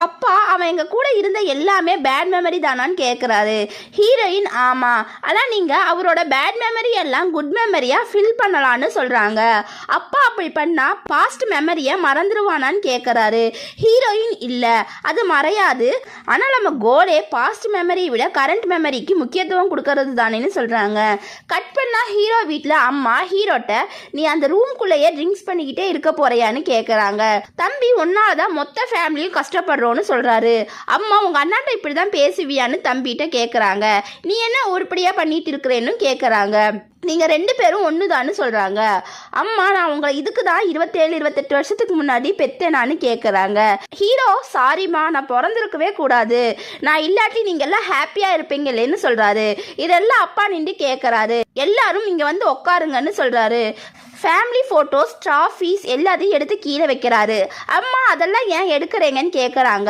அப்பா அவன் எங்க கூட இருந்த எல்லாமே பேட் மெமரி தானான்னு கேட்குறாரு. ஹீரோயின் ஆமாம், ஆனால் நீங்கள் அவரோட பேட் மெமரி எல்லாம் குட் மெமரியாக ஃபில் பண்ணலான்னு சொல்கிறாங்க. அப்பா அப்படி பண்ணால் பாஸ்ட் மெமரியை மறந்துடுவானான்னு கேட்குறாரு. ஹீரோயின் இல்லை, அது மறையாது, ஆனால் நம்ம கோலே பாஸ்ட் மெமரியை விட கரண்ட் மெமரிக்கு முக்கியத்துவம் கொடுக்கறது தானேன்னு சொல்கிறாங்க. கட் பண்ணால் ஹீரோ வீட்டில் அம்மா ஹீரோட்ட நீ அந்த ரூம்குள்ளேயே ட்ரிங்க்ஸ் பண்ணிக்கிட்டே இருக்க போறியான்னு கேட்குறாங்க. தம்பி ஒன்னால தான் மொத்த ஃபேமிலியும் கஷ்டப்படுறோம் சொல்றாரு. அம்மா உங்க அண்ணாட்ட இப்படிதான் பேசுவியான்னு தம்பிட்ட கேக்குறாங்க. நீ என்ன உருப்படியா பண்ணிட்டு இருக்கிறேன்னு கேக்குறாங்க. நீங்க 2 பேரும் ஒண்ணுதான்னு சொல்றாங்க. அம்மா நான் உங்களை இதுக்கு தான் 27-28 வருஷத்துக்கு முன்னாடி பெத்தேனான்னு கேக்குறாங்க. ஹீரோ சாரிம்மா, நான் பிறந்திருக்கவே கூடாது, நான் இல்லாட்டி நீங்க எல்லாம் ஹாப்பியா இருப்பீங்களேன்னு சொல்றாரு. இதெல்லாம் அப்பா நின்று கேட்கறாரு. எல்லாரும் இங்க வந்து உட்காருங்கன்னு சொல்றாரு. ஃபேமிலி ஃபோட்டோஸ், ட்ராஃபீஸ் எல்லாத்தையும் எடுத்து கீழே வைக்கிறாரு. அம்மா அதெல்லாம் ஏன் எடுக்கிறீங்கன்னு கேட்குறாங்க.